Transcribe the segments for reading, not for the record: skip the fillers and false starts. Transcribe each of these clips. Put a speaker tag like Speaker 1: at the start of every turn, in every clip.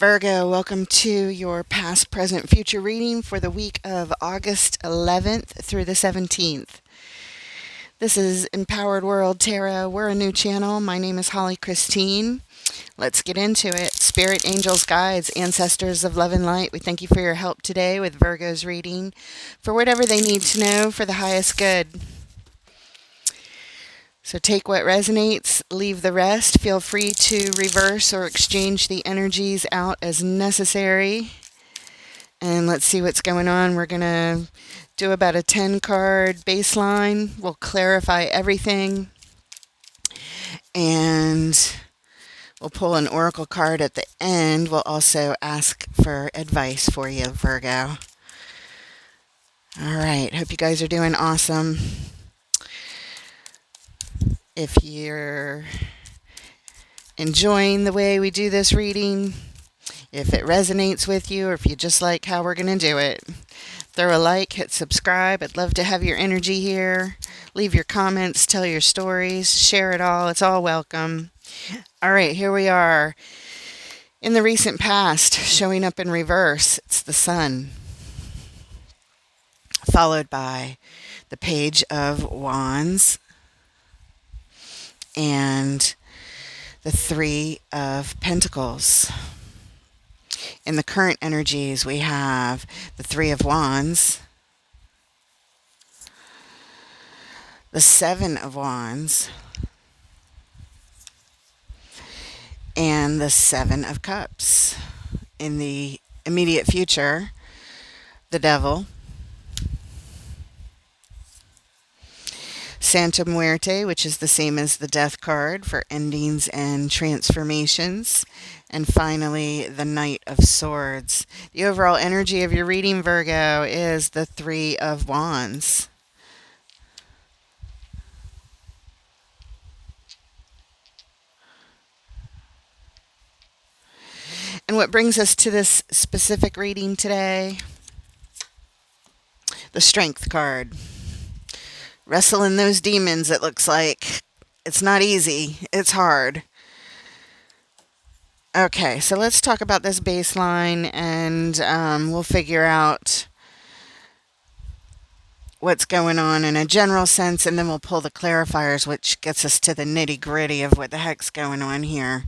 Speaker 1: Virgo, welcome to your past, present, future reading for the week of August 11th through the 17th. This is Empowered World Tarot. We're a new channel. My name is Holly Christine. Let's get into it. Spirit, angels, guides, ancestors of love and light, we thank you for your help today with Virgo's reading for whatever they need to know for the highest good. So take what resonates, leave the rest. Feel free to reverse or exchange the energies out as necessary. And let's see what's going on. We're going to do about a 10 card baseline. We'll clarify everything. And we'll pull an oracle card at the end. We'll also ask for advice for you, Virgo. All right. Hope you guys are doing awesome. If you're enjoying the way we do this reading, if it resonates with you, or if you just like how we're going to do it, throw a like, hit subscribe. I'd love to have your energy here. Leave your comments, tell your stories, share it all. It's all welcome. All right, here we are. In the recent past, showing up in reverse, it's the Sun, followed by the Page of Wands, and the Three of Pentacles. In the current energies, we have the Three of Wands, the Seven of Wands, and the Seven of Cups. In the immediate future, the Devil, Santa Muerte, which is the same as the Death card for endings and transformations. And finally, the Knight of Swords. The overall energy of your reading, Virgo, is the Three of Wands. And what brings us to this specific reading today? The Strength card. Wrestling those demons, it looks like. It's not easy. It's hard. Okay, so let's talk about this baseline, and we'll figure out what's going on in a general sense, and then we'll pull the clarifiers, which gets us to the nitty-gritty of what the heck's going on here,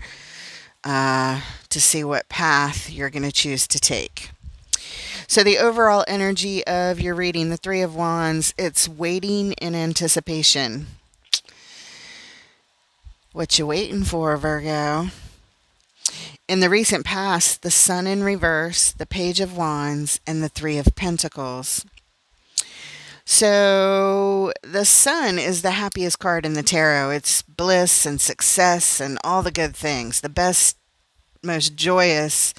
Speaker 1: to see what path you're going to choose to take. So the overall energy of your reading, the Three of Wands, it's waiting in anticipation. What you waiting for, Virgo? In the recent past, the Sun in reverse, the Page of Wands, and the Three of Pentacles. So the Sun is the happiest card in the tarot. It's bliss and success and all the good things. The best, most joyous,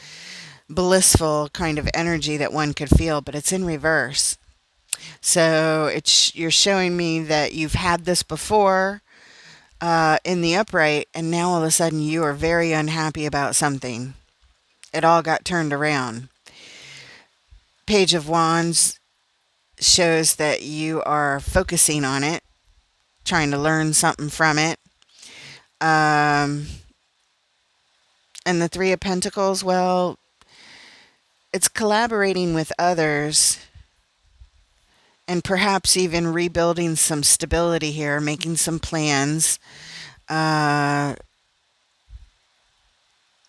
Speaker 1: blissful kind of energy that one could feel, but it's in reverse. So you're showing me that you've had this before in the upright, and now all of a sudden you are very unhappy about something. It all got turned around. Page of Wands shows that you are focusing on it, trying to learn something from it. And the Three of Pentacles, well, it's collaborating with others and perhaps even rebuilding some stability here, making some plans.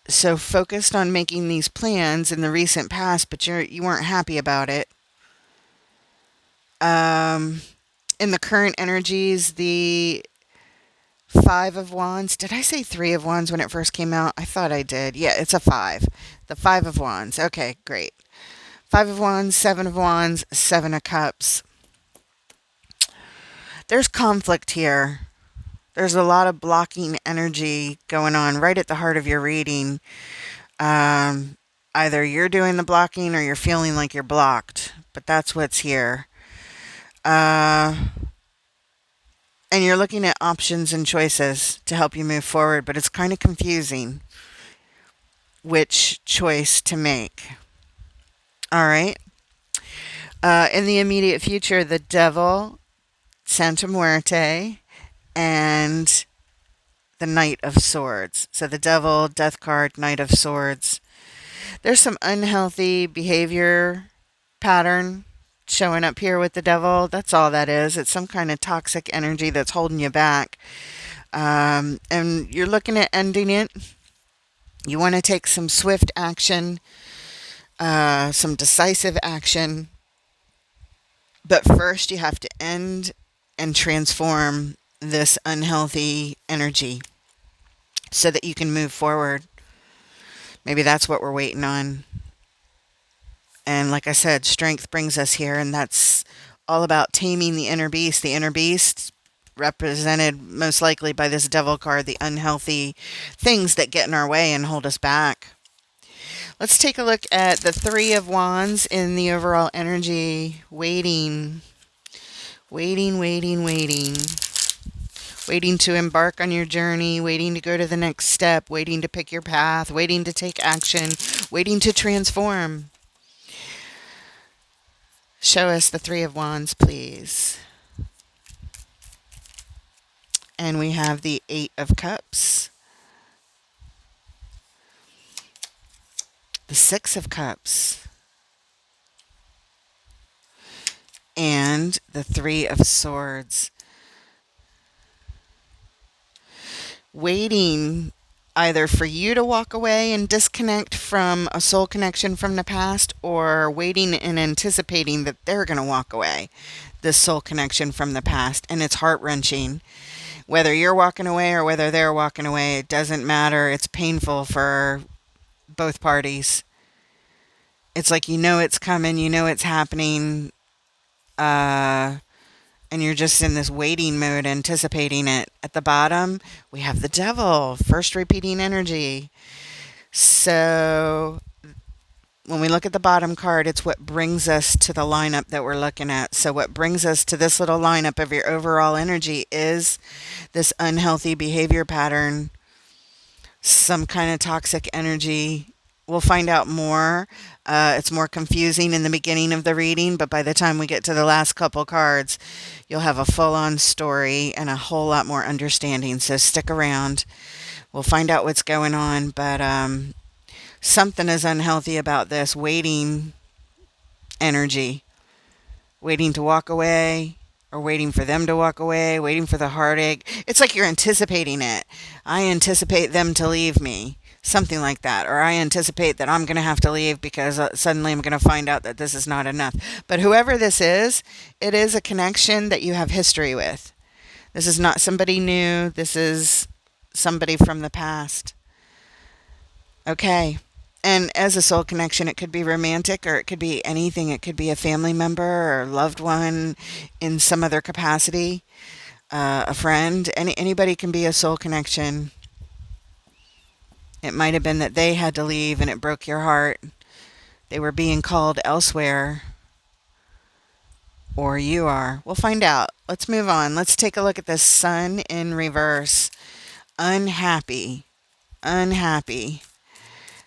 Speaker 1: So focused on making these plans in the recent past, but you weren't happy about it. In the current energies, the Five of Wands. Did I say Three of Wands when it first came out? I thought I did. Yeah, it's a 5. The Five of Wands. Okay, great. Five of Wands, Seven of Wands, Seven of Cups. There's conflict here. There's a lot of blocking energy going on right at the heart of your reading. Either you're doing the blocking or you're feeling like you're blocked. But that's what's here. And you're looking at options and choices to help you move forward, but it's kind of confusing which choice to make. All right. In the immediate future, the Devil, Santa Muerte, and the Knight of Swords. So the Devil, Death card, Knight of Swords. There's some unhealthy behavior pattern showing up here with the devil. That's all that is. It's some kind of toxic energy that's holding you back. And you're looking at ending it. You want to take some swift action, some decisive action. But first, you have to end and transform this unhealthy energy so that you can move forward. Maybe that's what we're waiting on. And like I said, strength brings us here, and that's all about taming the inner beast. The inner beast, represented most likely by this devil card, the unhealthy things that get in our way and hold us back. Let's take a look at the Three of Wands in the overall energy. Waiting, waiting, waiting, waiting. Waiting to embark on your journey, waiting to go to the next step, waiting to pick your path, waiting to take action, waiting to transform. Show us the Three of Wands, please. And we have the Eight of Cups, the Six of Cups, and the Three of Swords. Waiting either for you to walk away and disconnect from a soul connection from the past, or waiting and anticipating that they're going to walk away, this soul connection from the past. And it's heart-wrenching. Whether you're walking away or whether they're walking away, it doesn't matter. It's painful for both parties. It's like you know it's coming, you know it's happening, and you're just in this waiting mode, anticipating it. At the bottom, we have the devil, first repeating energy. So when we look at the bottom card, it's what brings us to the lineup that we're looking at. So what brings us to this little lineup of your overall energy is this unhealthy behavior pattern, some kind of toxic energy. We'll find out more. It's more confusing in the beginning of the reading, but by the time we get to the last couple cards, you'll have a full-on story and a whole lot more understanding. So stick around. We'll find out what's going on, but something is unhealthy about this waiting energy. Waiting to walk away, or waiting for them to walk away, waiting for the heartache. It's like you're anticipating it. I anticipate them to leave me. Something like that. Or I anticipate that I'm going to have to leave because suddenly I'm going to find out that this is not enough. But whoever this is, it is a connection that you have history with. This is not somebody new. This is somebody from the past. Okay. And as a soul connection, it could be romantic, or it could be anything. It could be a family member or loved one in some other capacity, a friend. Anybody can be a soul connection. It might have been that they had to leave and it broke your heart. They were being called elsewhere. Or you are. We'll find out. Let's move on. Let's take a look at the Sun in reverse. Unhappy. Unhappy.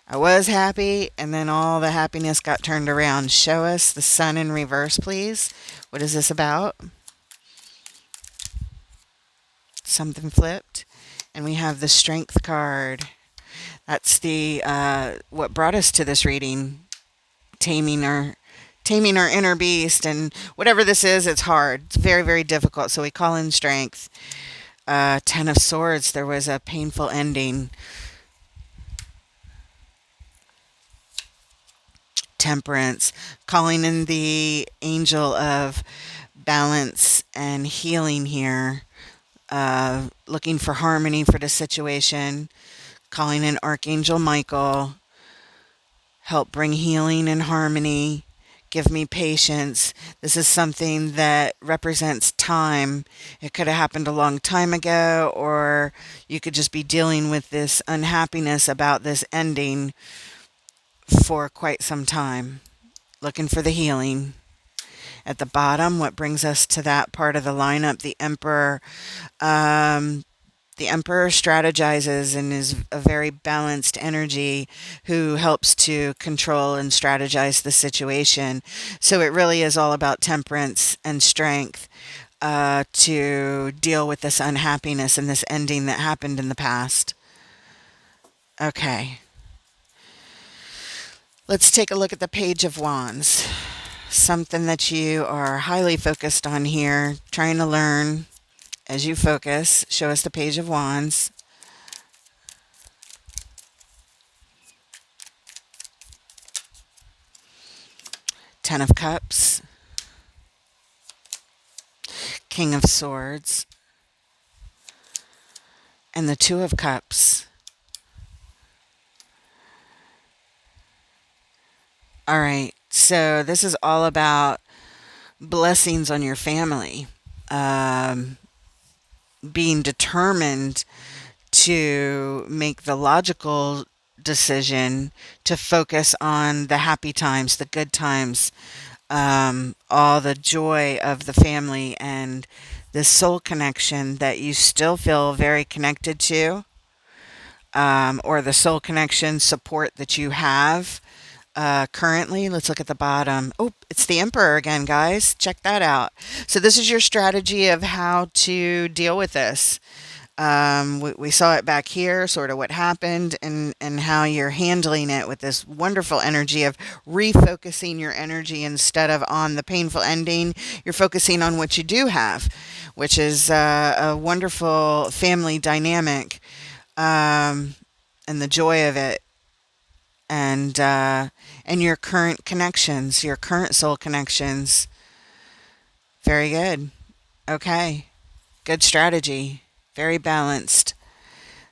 Speaker 1: I was happy, and then all the happiness got turned around. Show us the Sun in reverse, please. What is this about? Something flipped. And we have the Strength card. That's the what brought us to this reading, taming our inner beast. And whatever this is, it's hard. It's very, very difficult. So we call in strength. Ten of Swords. There was a painful ending. Temperance. Calling in the angel of balance and healing here. Looking for harmony for the situation. Calling in Archangel Michael, help bring healing and harmony, give me patience. This is something that represents time. It could have happened a long time ago, or you could just be dealing with this unhappiness about this ending for quite some time. Looking for the healing. At the bottom, what brings us to that part of the lineup, the Emperor. The Emperor strategizes and is a very balanced energy who helps to control and strategize the situation. So it really is all about temperance and strength to deal with this unhappiness and this ending that happened in the past. Okay. Let's take a look at the Page of Wands. Something that you are highly focused on here, trying to learn as you focus. Show us the Page of Wands. Ten of Cups. King of Swords. And the Two of Cups. All right, so this is all about blessings on your family. Being determined to make the logical decision to focus on the happy times, the good times, all the joy of the family, and the soul connection that you still feel very connected to, or the soul connection support that you have currently. Let's look at the bottom. Oh, it's the Emperor again, guys. Check that out. So this is your strategy of how to deal with this. We saw it back here, sort of what happened, and how you're handling it with this wonderful energy of refocusing your energy instead of on the painful ending. You're focusing on what you do have, which is a wonderful family dynamic, and the joy of it, and your current connections, your current soul connections. Very good. Okay. Good strategy. Very balanced.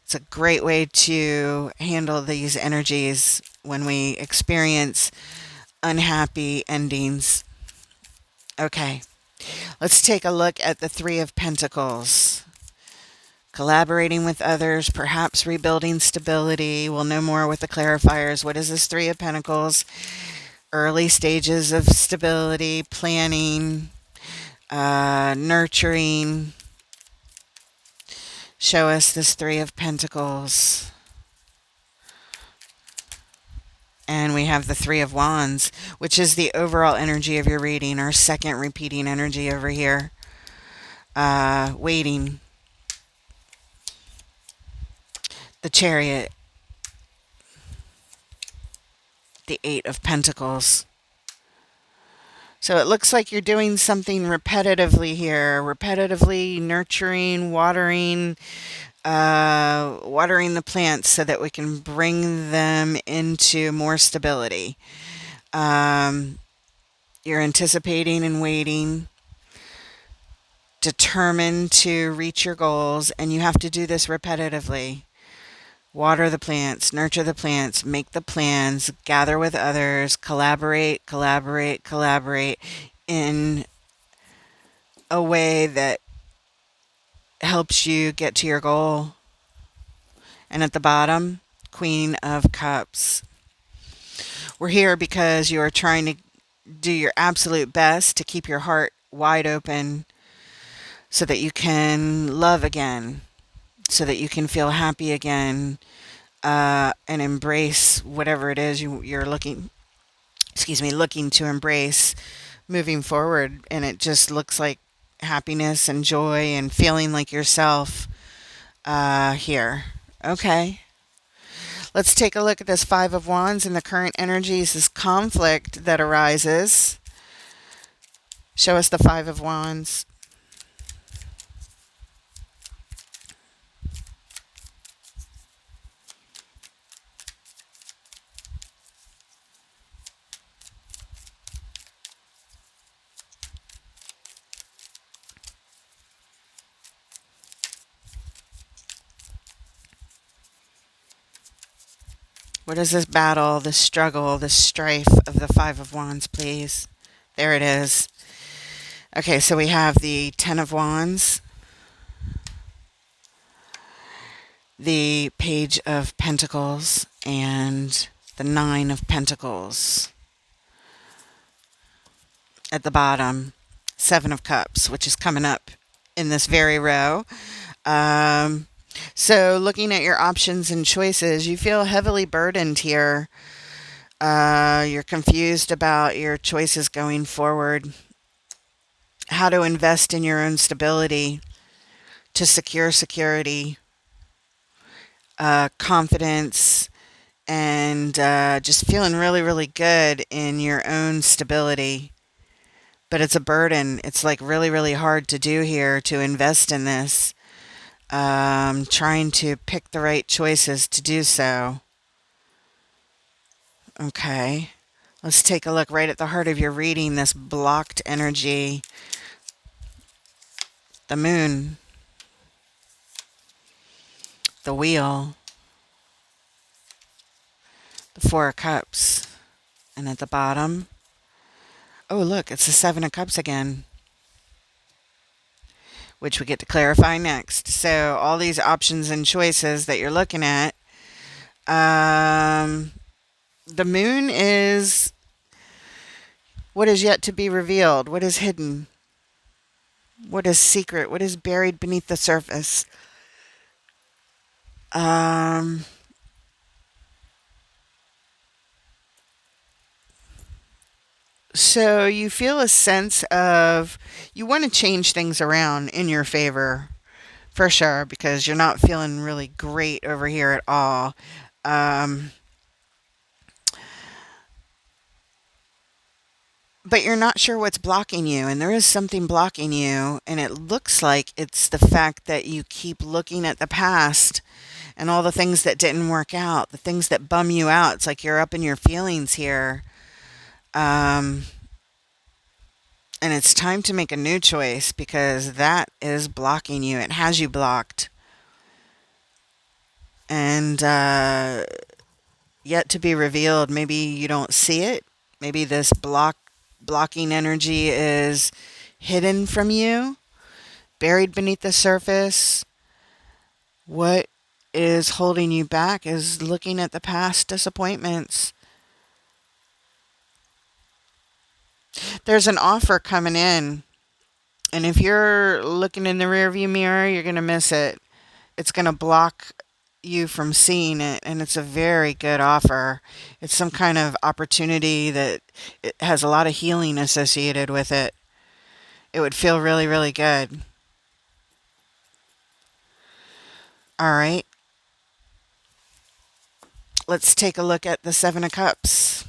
Speaker 1: It's a great way to handle these energies when we experience unhappy endings. Okay. Let's take a look at the Three of Pentacles. Collaborating with others, perhaps rebuilding stability. We'll know more with the clarifiers. What is this Three of Pentacles? Early stages of stability, planning, nurturing. Show us this Three of Pentacles. And we have the Three of Wands, which is the overall energy of your reading, our second repeating energy over here. Waiting. The Chariot. The Eight of Pentacles. So it looks like you're doing something repetitively here. Repetitively nurturing, watering the plants so that we can bring them into more stability. You're anticipating and waiting, determined to reach your goals, and you have to do this repetitively. Water the plants, nurture the plants, make the plans, gather with others, collaborate in a way that helps you get to your goal. And at the bottom, Queen of Cups. We're here because you are trying to do your absolute best to keep your heart wide open so that you can love again, so that you can feel happy again, and embrace whatever it is you're looking to embrace moving forward. And it just looks like happiness and joy and feeling like yourself here. Okay. Let's take a look at this Five of Wands and the current energies, this conflict that arises. Show us the Five of Wands. What is this battle, this struggle, this strife of the Five of Wands, please? There it is. Okay, so we have the Ten of Wands, the Page of Pentacles, and the Nine of Pentacles. At the bottom, Seven of Cups, which is coming up in this very row. So looking at your options and choices, you feel heavily burdened here. You're confused about your choices going forward. How to invest in your own stability to secure security, confidence, and just feeling really, really good in your own stability. But it's a burden. It's like really, really hard to do here to invest in this. Trying to pick the right choices to do so. Okay. Let's take a look right at the heart of your reading, this blocked energy. The moon, the wheel, the Four of Cups. And at the bottom, oh, look, it's the Seven of Cups again, which we get to clarify next. So all these options and choices that you're looking at, the moon is what is yet to be revealed, what is hidden, what is secret, what is buried beneath the surface. Um, so you feel a sense of you want to change things around in your favor for sure because you're not feeling really great over here at all. Um, but you're not sure what's blocking you, and there is something blocking you, and it looks like it's the fact that you keep looking at the past and all the things that didn't work out, the things that bum you out. It's like you're up in your feelings here. Um, and it's time to make a new choice because that is blocking you. It has you blocked. And yet to be revealed, maybe you don't see it. Maybe this blocking energy is hidden from you, buried beneath the surface. What is holding you back is looking at the past disappointments. There's an offer coming in, and if you're looking in the rearview mirror, you're going to miss it. It's going to block you from seeing it, and it's a very good offer. It's some kind of opportunity that it has a lot of healing associated with it. It would feel really, really good. All right. Let's take a look at the Seven of Cups.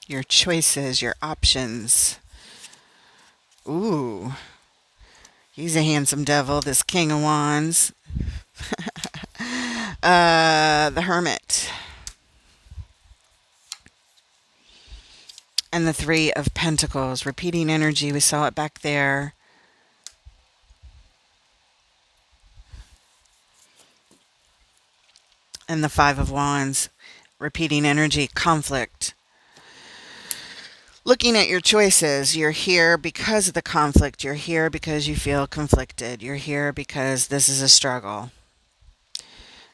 Speaker 1: Your choices, your options. Ooh, he's a handsome devil, this King of Wands. The Hermit. And the Three of Pentacles. Repeating energy, we saw it back there. And the Five of Wands. Repeating energy, conflict. Looking at your choices, you're here because of the conflict. You're here because you feel conflicted. You're here because this is a struggle.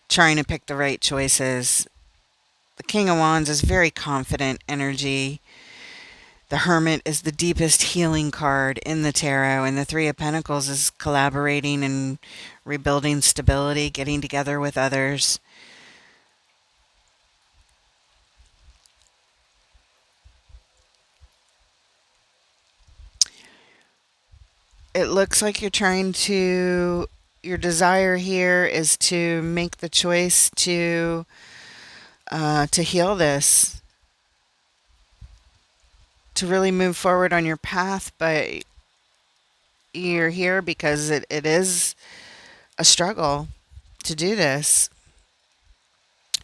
Speaker 1: Trying to pick the right choices. The King of Wands is very confident energy. The Hermit is the deepest healing card in the tarot. And the Three of Pentacles is collaborating and rebuilding stability, getting together with others. It looks like you're trying to, your desire here is to make the choice to heal this, to really move forward on your path, but you're here because it is a struggle to do this,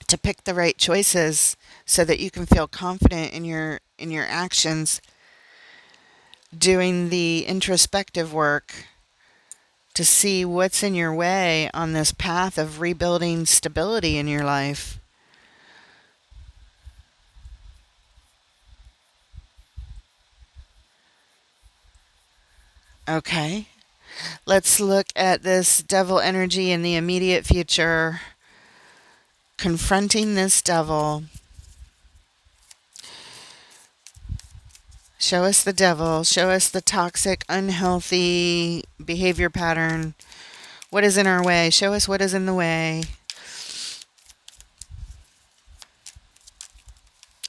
Speaker 1: to pick the right choices so that you can feel confident in your actions, doing the introspective work to see what's in your way on this path of rebuilding stability in your life. Okay. Let's look at this devil energy in the immediate future. Confronting this devil. Show us the devil. Show us the toxic, unhealthy behavior pattern. What is in our way? Show us what is in the way.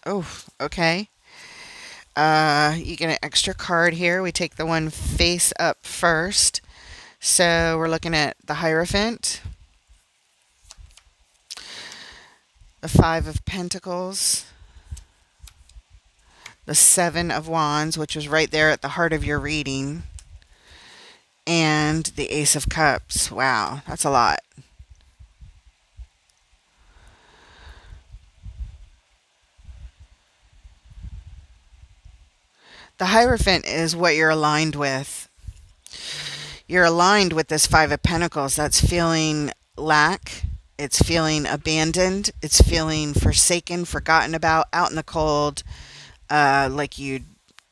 Speaker 1: Oh, okay. You get an extra card here. We take the one face up first. So we're looking at the Hierophant, the Five of Pentacles, the Seven of Wands, which was right there at the heart of your reading, and the Ace of Cups. Wow, that's a lot. The Hierophant is what you're aligned with. You're aligned with this Five of Pentacles. That's feeling lack. It's feeling abandoned. It's feeling forsaken, forgotten about, out in the cold. Like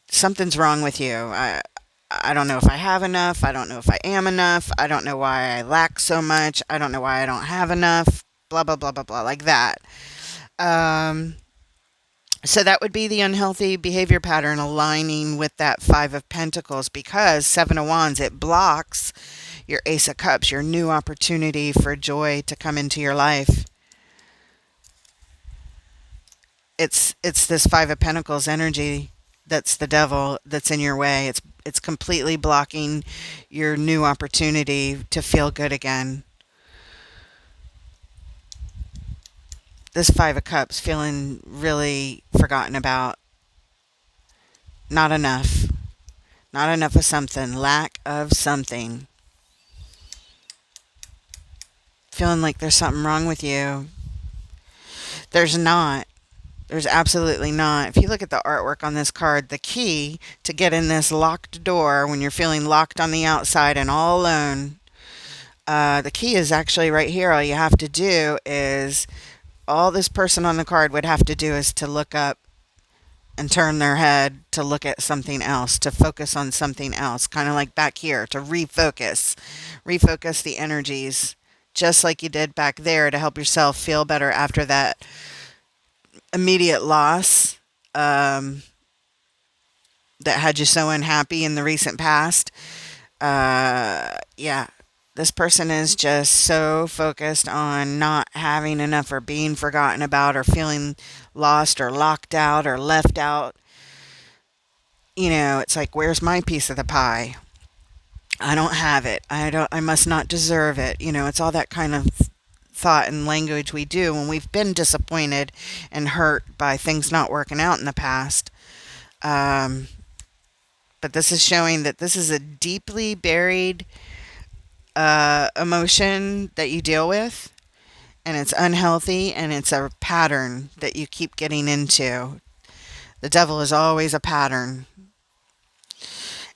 Speaker 1: something's wrong with you. I don't know if I have enough. I don't know if I am enough. I don't know why I lack so much. I don't know why I don't have enough. Blah, blah, blah, blah, blah, like that. Um, so that would be the unhealthy behavior pattern aligning with that Five of Pentacles, because Seven of Wands, it blocks your Ace of Cups, your new opportunity for joy to come into your life. It's this Five of Pentacles energy that's the devil that's in your way. It's completely blocking your new opportunity to feel good again. This Five of Cups, feeling really forgotten about. Not enough. Not enough of something. Lack of something. Feeling like there's something wrong with you. There's not. There's absolutely not. If you look at the artwork on this card, the key to get in this locked door when you're feeling locked on the outside and all alone, the key is actually right here. All you have to do is, all this person on the card would have to do is to look up and turn their head to look at something else, to focus on something else, kind of like back here, to refocus the energies, just like you did back there, to help yourself feel better after that immediate loss that had you so unhappy in the recent past. Yeah, this person is just so focused on not having enough, or being forgotten about, or feeling lost or locked out or left out. It's like, where's my piece of the pie? I don't have it. I must not deserve it. It's all that kind of thought and language we do when we've been disappointed and hurt by things not working out in the past. But this is showing that this is a deeply buried emotion that you deal with, and it's unhealthy, and it's a pattern that you keep getting into. The devil is always a pattern.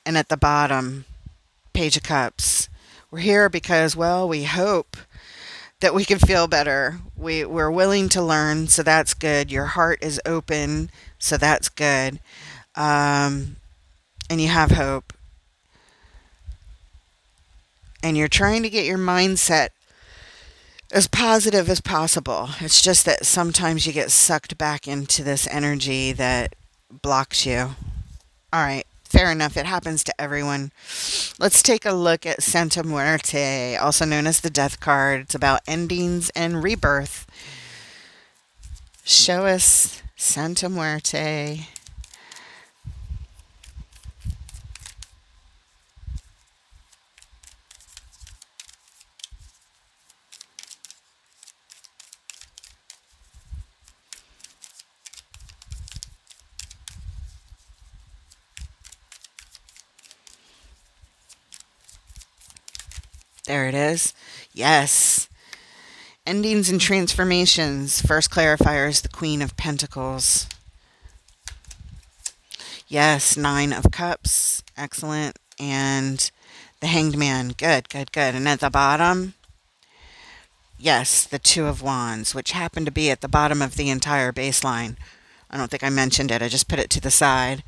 Speaker 1: And at the bottom, Page of Cups. We're here because, well, we hope that we can feel better. We're willing to learn, so that's good. Your heart is open, so that's good. And you have hope. And you're trying to get your mindset as positive as possible. It's just that sometimes you get sucked back into this energy that blocks you. All right, fair enough. It happens to everyone. Let's take a look at Santa Muerte, also known as the Death card. It's about endings and rebirth. Show us Santa Muerte. There it is. Yes. Endings and transformations. First clarifier is the Queen of Pentacles. Yes, Nine of Cups. Excellent. And the Hanged Man. Good, good, good. And at the bottom, yes, the Two of Wands, which happened to be at the bottom of the entire baseline. I don't think I mentioned it. I just put it to the side.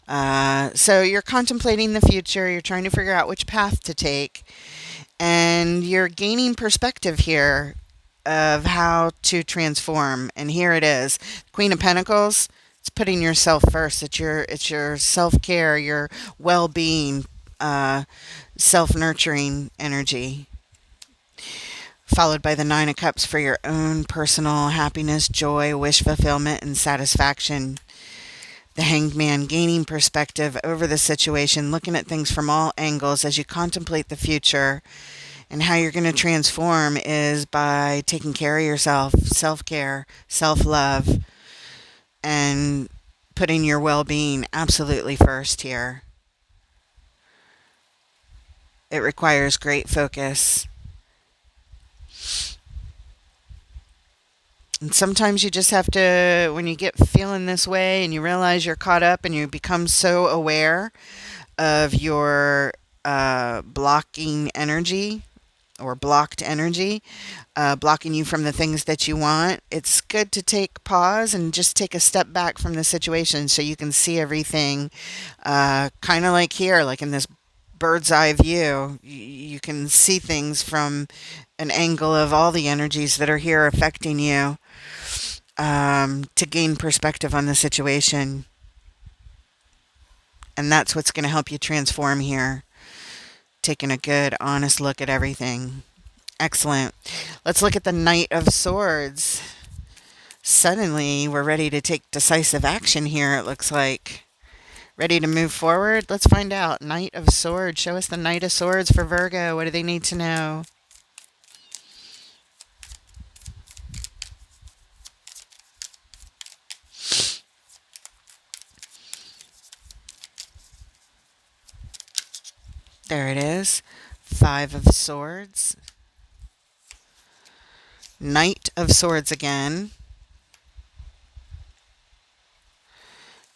Speaker 1: So you're contemplating the future. You're trying to figure out which path to take. And you're gaining perspective here of how to transform. And here it is. Queen of Pentacles. It's putting yourself first. It's your self-care, your well-being, self-nurturing energy. Followed by the Nine of Cups for your own personal happiness, joy, wish fulfillment, and satisfaction. The Hanged Man, gaining perspective over the situation, looking at things from all angles as you contemplate the future. And how you're going to transform is by taking care of yourself, self-care, self-love, and putting your well-being absolutely first here. It requires great focus. And sometimes you just have to, when you get feeling this way and you realize you're caught up and you become so aware of your blocking energy or blocked energy, blocking you from the things that you want, it's good to take pause and just take a step back from the situation so you can see everything kind of like here, like in this bird's eye view. You can see things from an angle of all the energies that are here affecting you, to gain perspective on the situation. And that's what's going to help you transform here. Taking a good, honest look at everything. Excellent. Let's look at the Knight of Swords. Suddenly, we're ready to take decisive action here, it looks like. Ready to move forward? Let's find out. Knight of Swords. Show us the Knight of Swords for Virgo. What do they need to know? There it is. Five of Swords. Knight of Swords again.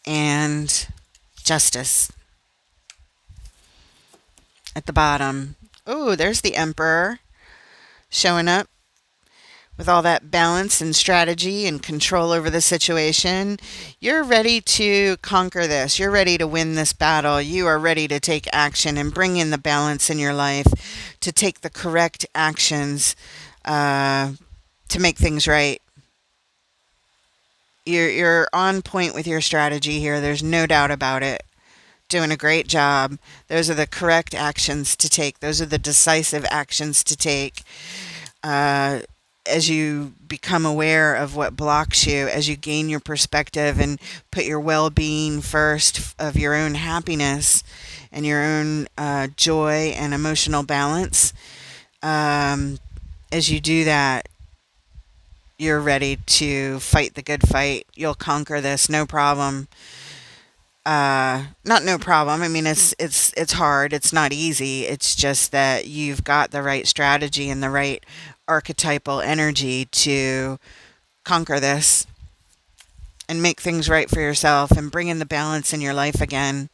Speaker 1: And Justice at the bottom. Oh, there's the Emperor showing up with all that balance and strategy and control over the situation. You're ready to conquer this. You're ready to win this battle. You are ready to take action and bring in the balance in your life, to take the correct actions to make things right. You're on point with your strategy here. There's no doubt about it. Doing a great job. Those are the correct actions to take. Those are the decisive actions to take. As you become aware of what blocks you, as you gain your perspective and put your well-being first, of your own happiness and your own joy and emotional balance, as you do that, you're ready to fight the good fight. You'll conquer this, no problem. Not no problem. I mean, it's hard. It's not easy. It's just that you've got the right strategy and the right archetypal energy to conquer this and make things right for yourself and bring in the balance in your life again.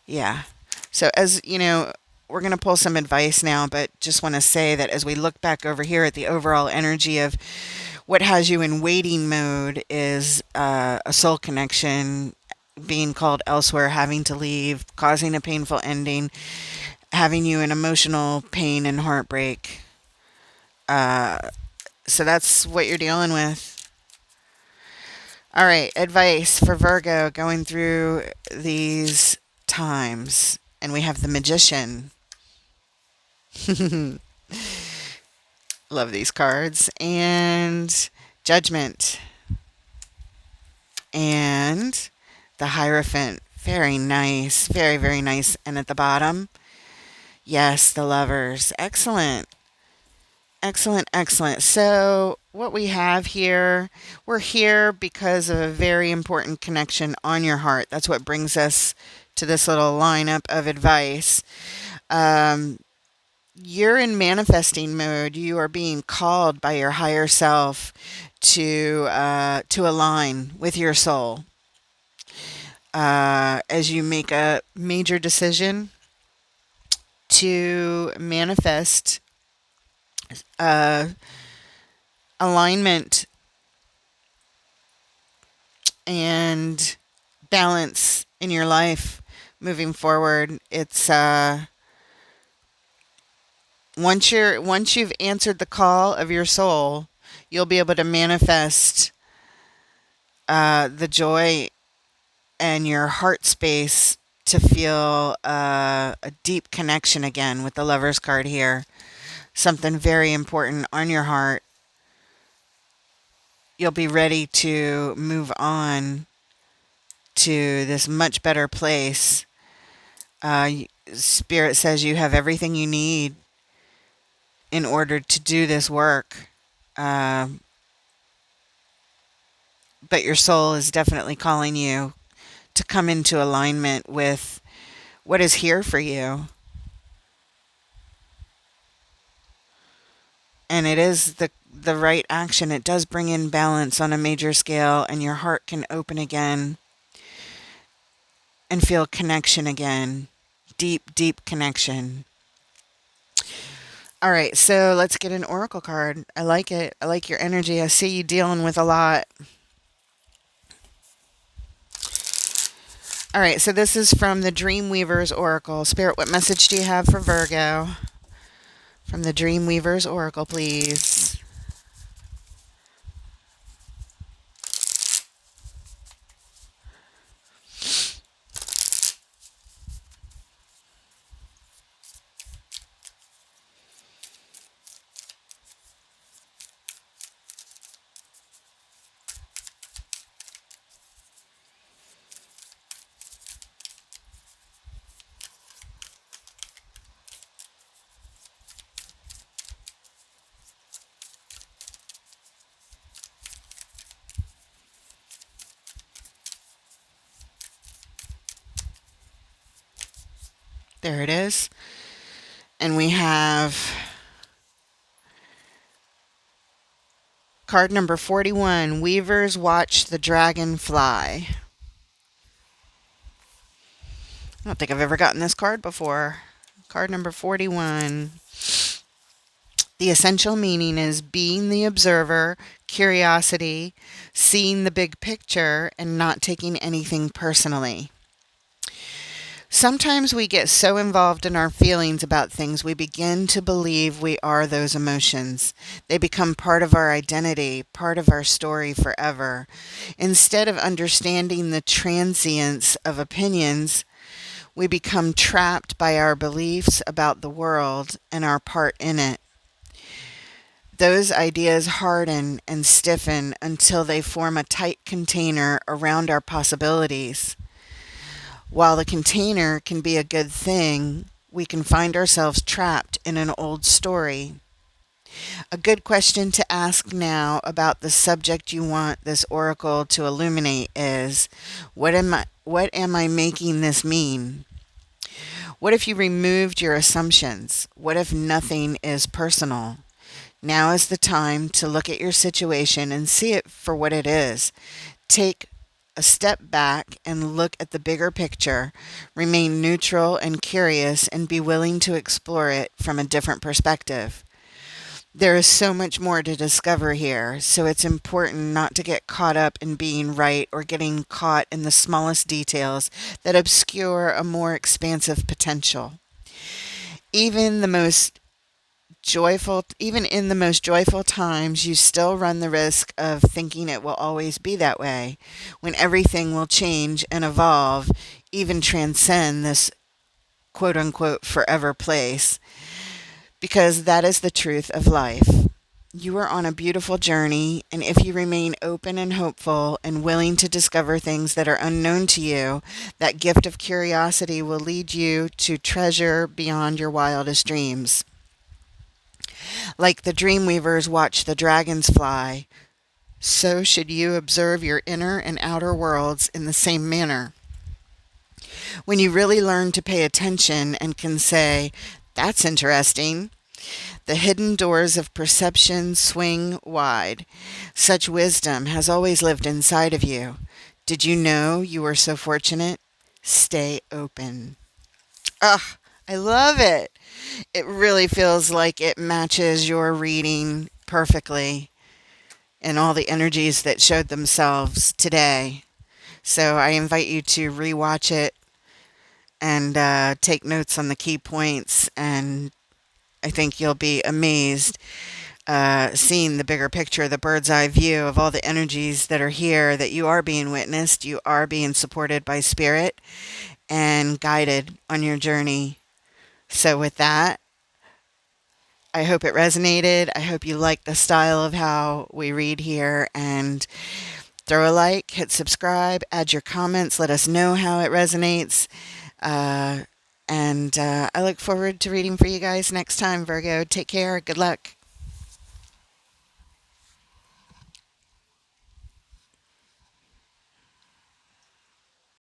Speaker 1: Yeah. So as you know, we're going to pull some advice now, but just want to say that as we look back over here at the overall energy of what has you in waiting mode is a soul connection, being called elsewhere, having to leave, causing a painful ending, having you in emotional pain and heartbreak. So that's what you're dealing with. All right, advice for Virgo going through these times. And we have the Magician. Love these cards. And Judgment. And the Hierophant. Very nice. Very, very nice. And at the bottom, yes, the Lovers. Excellent. Excellent, excellent. So, what we have here, we're here because of a very important connection on your heart. That's what brings us to this little lineup of advice. You're in manifesting mode. You are being called by your higher self to align with your soul. As you make a major decision to manifest alignment and balance in your life moving forward. It's once you've answered the call of your soul, you'll be able to manifest the joy and your heart space to feel a deep connection again with the Lover's card here. Something very important on your heart. you'll be ready to move on to this much better place. Spirit says you have everything you need in order to do this work. Uh, but your soul is definitely calling you to come into alignment with what is here for you. And it is the right action. It does bring in balance on a major scale, and your heart can open again and feel connection again. Deep, deep connection. All right, so let's get an oracle card. I like it. I like your energy. I see you dealing with a lot. All right, so this is from the Dreamweaver's Oracle. Spirit, what message do you have for Virgo? From the Dreamweaver's Oracle, please. There it is. And we have card number 41, Weavers Watch the Dragon Fly. I don't think I've ever gotten this card before. Card number 41. The essential meaning is being the observer, curiosity, seeing the big picture, and not taking anything personally. Sometimes we get so involved in our feelings about things, we begin to believe we are those emotions. They become part of our identity, part of our story forever. Instead of understanding the transience of opinions, we become trapped by our beliefs about the world and our part in it. Those ideas harden and stiffen until they form a tight container around our possibilities. While the container can be a good thing, we can find ourselves trapped in an old story. A good question to ask now about the subject you want this oracle to illuminate is, what am I making this mean? What if you removed your assumptions? What if nothing is personal? Now is the time to look at your situation and see it for what it is. Take a step back and look at the bigger picture. Remain neutral and curious and be willing to explore it from a different perspective. There is so much more to discover here, so it's important not to get caught up in being right or getting caught in the smallest details that obscure a more expansive potential. Even the most even in the most joyful times, you still run the risk of thinking it will always be that way, when everything will change and evolve, even transcend this quote unquote forever place, because that is the truth of life. You are on a beautiful journey, and if you remain open and hopeful and willing to discover things that are unknown to you, that gift of curiosity will lead you to treasure beyond your wildest dreams. Like the dream weavers watch the dragons fly, so should you observe your inner and outer worlds in the same manner. When you really learn to pay attention and can say, "That's interesting," the hidden doors of perception swing wide. Such wisdom has always lived inside of you. Did you know you were so fortunate? Stay open. Ugh, I love it. It really feels like it matches your reading perfectly and all the energies that showed themselves today. So I invite you to rewatch it and take notes on the key points, and I think you'll be amazed seeing the bigger picture, the bird's eye view of all the energies that are here, that you are being witnessed, you are being supported by spirit and guided on your journey. So with that, I hope it resonated. I hope you like the style of how we read here, and throw a like, hit subscribe, add your comments, let us know how it resonates. Uh, and I look forward to reading for you guys next time, Virgo. Take care. Good luck.